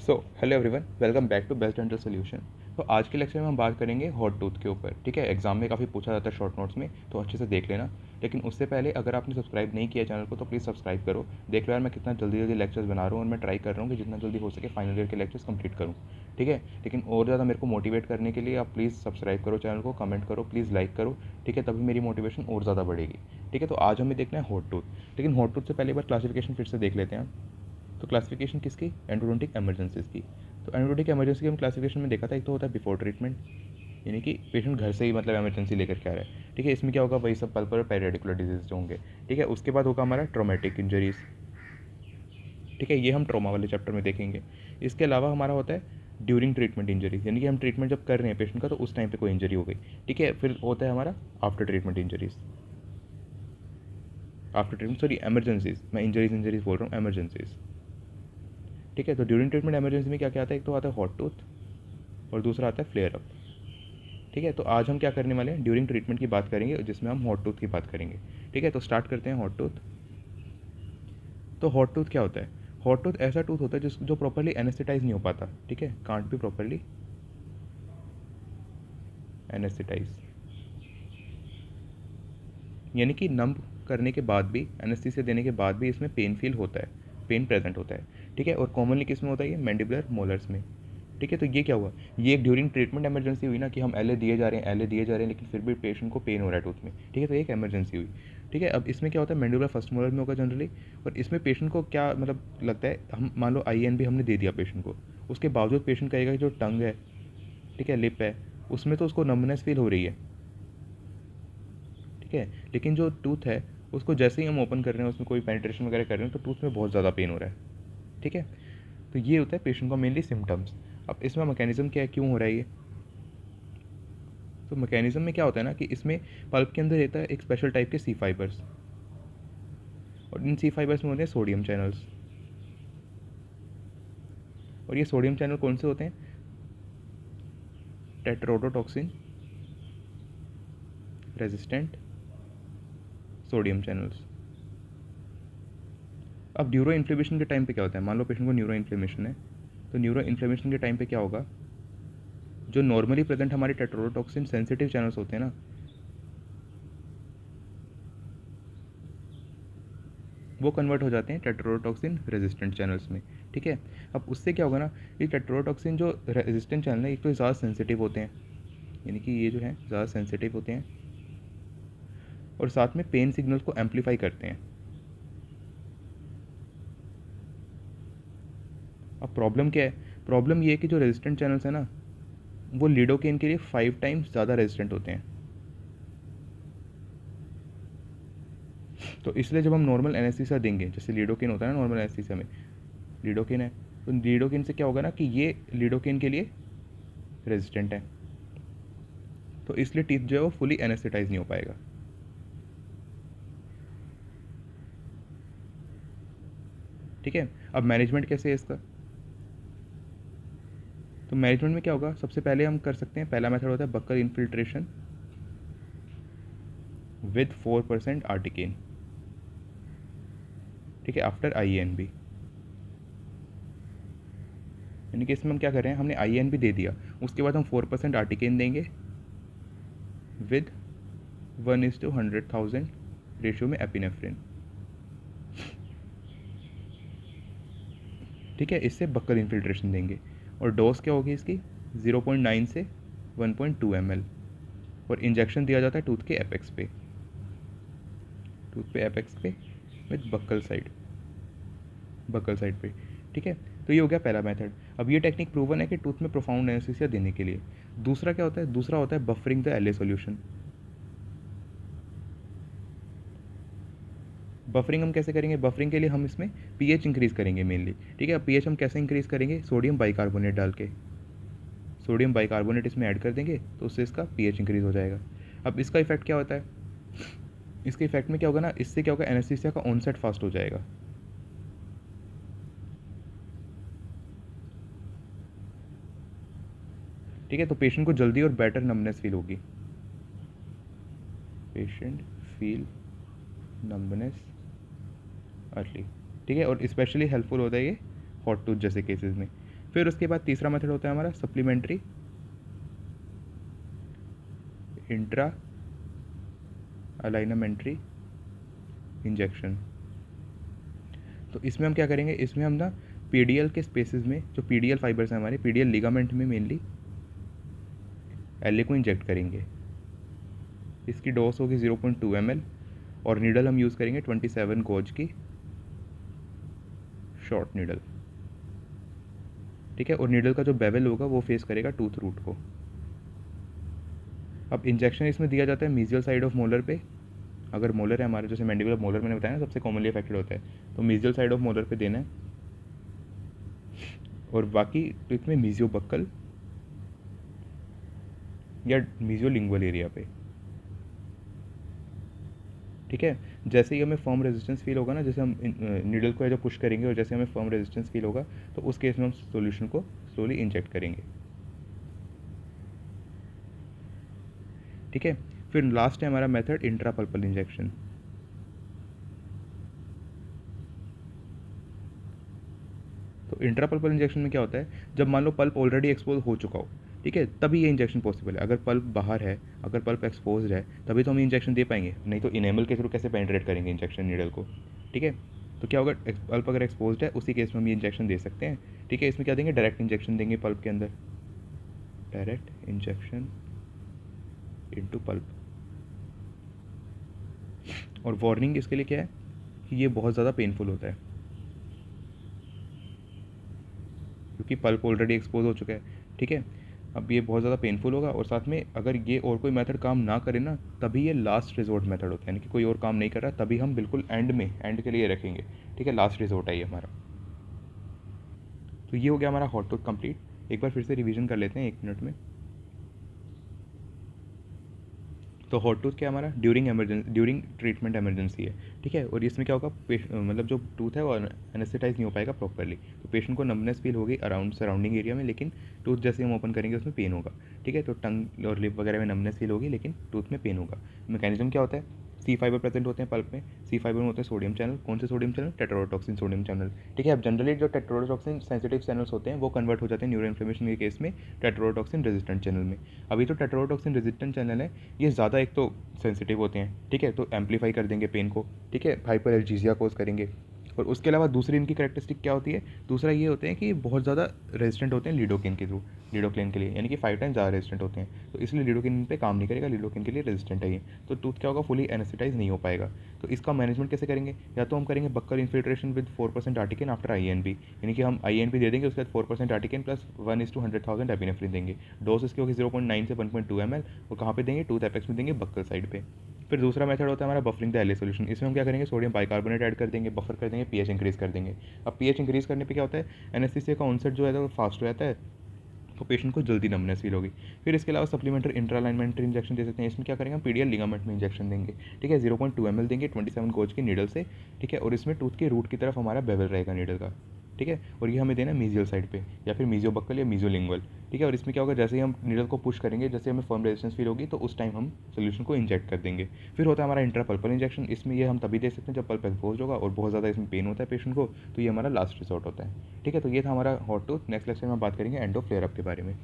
Hello everyone, welcome back to best dental solution. तो आज के लेक्चर में हम बात करेंगे हॉट टूथ के ऊपर। ठीक है, एग्जाम में काफ़ी पूछा जाता है शॉर्ट नोट्स में, तो अच्छे से देख लेना। लेकिन उससे पहले अगर आपने सब्सक्राइब नहीं किया चैनल को तो प्लीज़ सब्सक्राइब करो। देख लो यार, मैं कितना जल्दी जल्दी लेक्चर्स बना रहा हूँ और मैं ट्राई कर रहा हूँ कि जितना जल्दी हो सके फाइनल ईयर के लेक्चर्स कंप्लीट करूँ। ठीक है, लेकिन और ज़्यादा मेरे को मोटिवेट करने के लिए आप प्लीज़ सब्सक्राइब करो चैनल को, कमेंट करो, प्लीज़ लाइक करो। ठीक है, तभी मेरी मोटिवेशन और ज़्यादा बढ़ेगी। ठीक है, तो आज हमें देखना है हॉट टूथ। लेकिन हॉट टूथ से पहले एक बार क्लासिफिकेशन फिर से देख लेते हैं। तो क्लासिफिकेशन किसकी? एंडोडोंटिक एमरजेंसीज की। तो एंडोडोंटिक एमरजेंसी की हम क्लासिफिकेशन में देखा था, एक तो होता है बिफोर ट्रीटमेंट, यानी कि पेशेंट घर से ही मतलब एमरजेंसी लेकर के आ रहा है। ठीक है, इसमें क्या होगा, वही सब पल्पल और पेरियडिकुलर डिजीज जो होंगे। ठीक है, उसके बाद होगा हमारा ट्रोमेटिक इंजरीज। ठीक है, ये हम ट्रॉमा वाले चैप्टर में देखेंगे। इसके अलावा हमारा होता है ड्यूरिंग ट्रीटमेंट इंजरी, यानी कि हम ट्रीटमेंट जब कर रहे हैं पेशेंट का तो उस टाइम पे कोई इंजरी हो गई। ठीक है, फिर होता है हमारा after treatment injuries, after treatment sorry emergencies, मैं इंजरीज बोल रहा हूँ, एमरजेंसीज। ठीक है, तो ड्यूरिंग ट्रीटमेंट एमरजेंसी में क्या क्या आता है, एक तो आता है हॉट टूथ और दूसरा आता है फ्लेयर अप। ठीक है, तो आज हम क्या करने वाले हैं, ड्यूरिंग ट्रीटमेंट की बात करेंगे जिसमें हम हॉट टूथ की बात करेंगे। ठीक है, तो स्टार्ट करते हैं हॉट टूथ। तो हॉट टूथ क्या होता है? हॉट टूथ ऐसा टूथ होता है जो प्रॉपरली एनेस्थेटाइज नहीं हो पाता। ठीक है, कांट बी प्रॉपरली एनेस्थेटाइज, यानी कि नंब करने के बाद भी, एनेस्थीसिया देने के बाद भी इसमें पेन फील होता है, पेन प्रेजेंट होता है। ठीक है, और कॉमनली किस में होता है ये? मैंडिबुलर मोलर्स में। ठीक है, तो ये क्या हुआ, ये एक ड्यूरिंग ट्रीटमेंट एमरजेंसी हुई ना, कि हम एलए दिए जा रहे हैं, एलए दिए जा रहे हैं, लेकिन फिर भी पेशेंट को पेन हो रहा है टूथ में। ठीक है, तो एक एमरजेंसी हुई। ठीक है, अब इसमें क्या होता है, मैंडिबुलर फर्स्ट मोलर में होगा जनरली। और इसमें पेशेंट को क्या मतलब लगता है, हम मान लो आईएन भी हमने दे दिया पेशेंट को, उसके बावजूद पेशेंट कहेगा कि जो टंग है, ठीक है, लिप है, उसमें तो उसको नम्बनेस फील हो रही है। ठीक है, लेकिन जो टूथ है उसको जैसे ही हम ओपन कर रहे हैं, उसमें कोई पेनिट्रेशन वगैरह कर रहे हैं, तो टूथ में बहुत ज़्यादा पेन हो रहा है। ठीक है, तो ये होता है पेशेंट का मेनली सिम्टम्स। अब इसमें मैकेनिज्म क्या है, क्यों हो रहा है ये? तो मैकेनिज्म में क्या होता है ना, कि इसमें पल्प के अंदर रहता है एक स्पेशल टाइप के सी फाइबर्स, और इन सी फाइबर्स में होते हैं सोडियम चैनल्स। और ये सोडियम चैनल कौन से होते हैं? Tetrodotoxin resistant sodium channels. अब न्यूरो इन्फ्लेमेशन के टाइम पे क्या होता है, मान लो पेशेंट को न्यूरो इन्फ्लेमेशन है, तो न्यूरो इन्फ्लेमेशन के टाइम पे क्या होगा, जो नॉर्मली प्रेजेंट हमारे टेट्रोडोटॉक्सिन सेंसिटिव चैनल्स होते हैं ना, वो कन्वर्ट हो जाते हैं टेट्रोडोटॉक्सिन रेजिस्टेंट चैनल्स में। ठीक है, अब उससे क्या होगा ना, ये टेट्रोडोटॉक्सिन जो रेजिस्टेंट चैनल है, एक तो ज़्यादा सेंसिटिव होते हैं, यानी कि ये जो है ज़्यादा सेंसिटिव होते हैं, और साथ में पेन सिग्नल्स को एम्पलीफाई करते हैं। अब प्रॉब्लम क्या है? प्रॉब्लम ये है कि जो रेजिस्टेंट चैनल्स हैं ना, वो लिडोकेन के लिए 5 टाइम्स ज़्यादा रेजिस्टेंट होते हैं। तो इसलिए जब हम नॉर्मल एनेस्थीसिया देंगे, जैसे लिडोकेन होता है ना नॉर्मल एनेस्थीसिया में, लिडोकेन है, तो लिडोकेन से क्या होगा ना, कि ये लिडोकेन के लिए रेजिस्टेंट है, तो इसलिए टीथ जो है वो फुली एनेस्थेटाइज नहीं हो पाएगा। ठीक है, अब मैनेजमेंट कैसे है इसका? तो मैनेजमेंट में क्या होगा, सबसे पहले हम कर सकते हैं, पहला मेथड होता है बक्कल इन्फिल्ट्रेशन विद 4% आर्टिकेन। ठीक है, आफ्टर IANB, यानी कि इसमें हम क्या कर रहे हैं, हमने IANB दे दिया, उसके बाद हम 4% आर्टिकेन देंगे विद 1:100,000 रेशियो में एपिनेफ्रिन। ठीक है, इससे बक्कल इन्फिल्ट्रेशन देंगे, और डोज क्या होगी इसकी, 0.9 से 1.2 ml, और इंजेक्शन दिया जाता है टूथ के एपेक्स पे, टूथ पे एपेक्स पे विद बक्कल साइड पे। ठीक है, तो ये हो गया पहला मेथड। अब ये टेक्निक प्रूवन है कि टूथ में प्रोफाउंड एनेस्थीसिया देने के लिए। दूसरा क्या होता है, दूसरा होता है buffering the LA solution. Buffering हम कैसे करेंगे, बफरिंग के लिए हम इसमें पीएच इंक्रीज़ करेंगे मेनली। ठीक है, अब पीएच हम कैसे इंक्रीज़ करेंगे, सोडियम बाइकार्बोनेट डाल के, सोडियम बाइकार्बोनेट इसमें ऐड कर देंगे, तो उससे इसका पीएच इंक्रीज़ हो जाएगा। अब इसका इफेक्ट क्या होता है, इसके इफेक्ट में क्या होगा ना, इससे क्या होगा, एनेस्थीसिया का ऑनसेट फास्ट हो जाएगा। ठीक है, तो पेशेंट को जल्दी और बेटर नम्बनेस फील होगी, पेशेंट फील नम्बनेस अर्ली। ठीक है, और स्पेशली हेल्पफुल होता है ये हॉट टूथ जैसे केसेस में। फिर उसके बाद तीसरा मेथड होता है हमारा सप्लीमेंट्री इंट्रा अलाइनमेंट्री इंजेक्शन। तो इसमें हम क्या करेंगे, इसमें हम ना पीडीएल के स्पेसेस में, जो पीडीएल फाइबर्स हैं हमारे पीडीएल लिगामेंट में मेनली एलए को इंजेक्ट करेंगे। इसकी डोज होगी 0.2 ml और नीडल हम यूज़ करेंगे 27 गॉज की शॉर्ट नीडल, ठीक है। और नीडल का जो बेवल होगा वो फेस करेगा टूथ रूट को। अब इंजेक्शन इसमें दिया जाता है मीजियल साइड ऑफ मोलर पे। अगर मोलर है हमारे, जैसे मैंडिबुलर मोलर मैंने बताया ना सबसे कॉमनली अफेक्टेड होता है, तो मीजियल साइड ऑफ मोलर पे देना है। और बाकी तो इसमें मीजियो बक्कल या मीजियो लिंगुअल एरिया पे, ठीक है। जैसे ही हमें फर्म रेजिस्टेंस फील होगा ना, जैसे हम नीडल को जो पुश करेंगे और जैसे हमें फर्म रेजिस्टेंस फील होगा, तो उस केस में हम सॉल्यूशन को स्लोली इंजेक्ट करेंगे, ठीक है। फिर लास्ट है हमारा मेथड इंट्रापल्पल इंजेक्शन। तो इंट्रापल्पल इंजेक्शन में क्या होता है, जब मान लो पल्प ऑलरेडी एक्सपोज हो चुका हो, ठीक है, तभी ये इंजेक्शन पॉसिबल है। अगर पल्प बाहर है, अगर पल्प एक्सपोज है, तभी तो हम इंजेक्शन दे पाएंगे, नहीं तो इनेमल के थ्रू कैसे पेनिट्रेट करेंगे इंजेक्शन नीडल को, ठीक है। तो क्या होगा, पल्प अगर एक्सपोज है उसी केस में हम ये इंजेक्शन दे सकते हैं, ठीक है। इसमें क्या देंगे, डायरेक्ट इंजेक्शन देंगे पल्प के अंदर, डायरेक्ट इंजेक्शन इनटू पल्प। और वार्निंग इसके लिए क्या है कि ये बहुत ज़्यादा पेनफुल होता है, क्योंकि पल्प ऑलरेडी एक्सपोज हो चुका है, ठीक है। अब ये बहुत ज़्यादा पेनफुल होगा, और साथ में अगर ये और कोई मेथड काम ना करे ना, तभी ये लास्ट रिजोर्ट मेथड होता है, यानी कि कोई और काम नहीं कर रहा तभी हम बिल्कुल एंड में, एंड के लिए रखेंगे, ठीक है। लास्ट रिजोर्ट है ये हमारा। तो ये हो गया हमारा हॉट टूथ कंप्लीट। एक बार फिर से रिवीजन कर लेते हैं 1 मिनट में। तो हॉट टूथ क्या हमारा ड्यूरिंग ट्रीटमेंट इमरजेंसी है, ठीक है। और इसमें क्या होगा, मतलब जो टूथ है वो एनेस्थेटाइज नहीं हो पाएगा प्रॉपरली, तो पेशेंट को नमनेस फील होगी अराउंड सराउंडिंग एरिया में, लेकिन टूथ जैसे हम ओपन करेंगे उसमें पेन होगा, ठीक है। तो टंग और लिप वगैरह में नमनेस फील होगी, लेकिन टूथ में पेन होगा। मैकेनिज्म क्या होता है, सी फाइबर प्रेजेंट होते हैं पल्प में। सी फाइबर में होते हैं सोडियम चैनल। कौन से सोडियम चैनल, टेट्राटॉक्सिन सोडियम चैनल, ठीक है। अब जनरली जो टेट्राटॉक्सिन सेंसिटिव चैनल्स होते हैं वो कन्वर्ट हो जाते हैं न्यूरो इन्फ्लेमेशन के केस में टेट्राटॉक्सिन रेजिस्टेंट चैनल में। अभी तो टेट्राटॉक्सिन रेजिस्टेंट चैनल है, ये ज़्यादा एक तो सेंसिटिव होते हैं, ठीक है, तो एम्पलीफाई कर देंगे पेन को, ठीक है, हाइपर एल्जीजिया कोज करेंगे। और उसके अलावा दूसरी इनकी करेक्टरिस्टिक क्या होती है, दूसरा ये होते हैं कि बहुत ज़्यादा रेजिस्टेंट होते हैं लिडोकेन के थ्रू, लिडोकेन के लिए, यानी कि 5 टाइम्स ज़्यादा रेजिस्टेंट होते हैं, तो इसलिए लिडोकेन पे काम नहीं करेगा, लिडोकेन के लिए रेजिस्टेंट है ये। तो टूथ क्या होगा, फुली एनेस्थेटाइज नहीं हो पाएगा। तो इसका मैनेजमेंट कैसे करेंगे, या तो हम करेंगे buccal infiltration with 4% articaine after INP, यानी कि हम INP दे देंगे, उसके बाद 4% आर्टिकेन प्लस 1:100,000 एपिनेफ्रिन देंगे। डोज इसकी होगी 0.9 से 1.2 ml, और कहाँ पे देंगे, टूथ एपेक्स में देंगे, बक्कल साइड पे। फिर दूसरा मेथड होता है हमारा बफरिंग द एलए सोल्यूशन। इसमें हम क्या करेंगे, सोडियम बाइकार्बोनेट ऐड कर देंगे, बफर कर देंगे, पीएच इंक्रीज़ कर देंगे। अब पीएच इंक्रीज़ करने पे क्या होता है, एनेस्थीसिया का ऑनसेट जो है वो फास्ट हो जाता है, तो पेशेंट को जल्दी नमनेस फील होगी। फिर इसके अलावा सप्लीमेंट्री इंट्रालाइनमेंट्री इंजेक्शन दे सकते हैं। इसमें क्या करेंगे, हम पीडीएल लिगामेंट में इंजेक्शन देंगे, ठीक है, 0.2 ml देंगे 27 गॉज की नीडल से, ठीक है। और इसमें टूथ के रूट की तरफ हमारा बेवल रहेगा नीडल का, ठीक है। और ये हमें देना है मीजियल साइड पे, या फिर मीजियो बक्कल या मीजियो लिंगुअल, ठीक है। और इसमें क्या होगा, जैसे ही हम नीडल को पुश करेंगे, जैसे हमें फर्म रेजिस्टेंस फील होगी, तो उस टाइम हम सोल्यूशन को इंजेक्ट कर देंगे। फिर होता है हमारा इंट्रापल्पल इंजेक्शन। इसमें ये हम तभी दे सकते हैं जब पल्प एक्सपोज होगा और बहुत ज़्यादा इसमें पेन होता है पेशेंट को, तो ये हमारा लास्ट रिसोर्ट होता है, ठीक है। तो ये था हमारा हॉट टूथ। नेक्स्ट लेक्चर में बात करेंगे एंडो फ्लेयर अप के बारे में।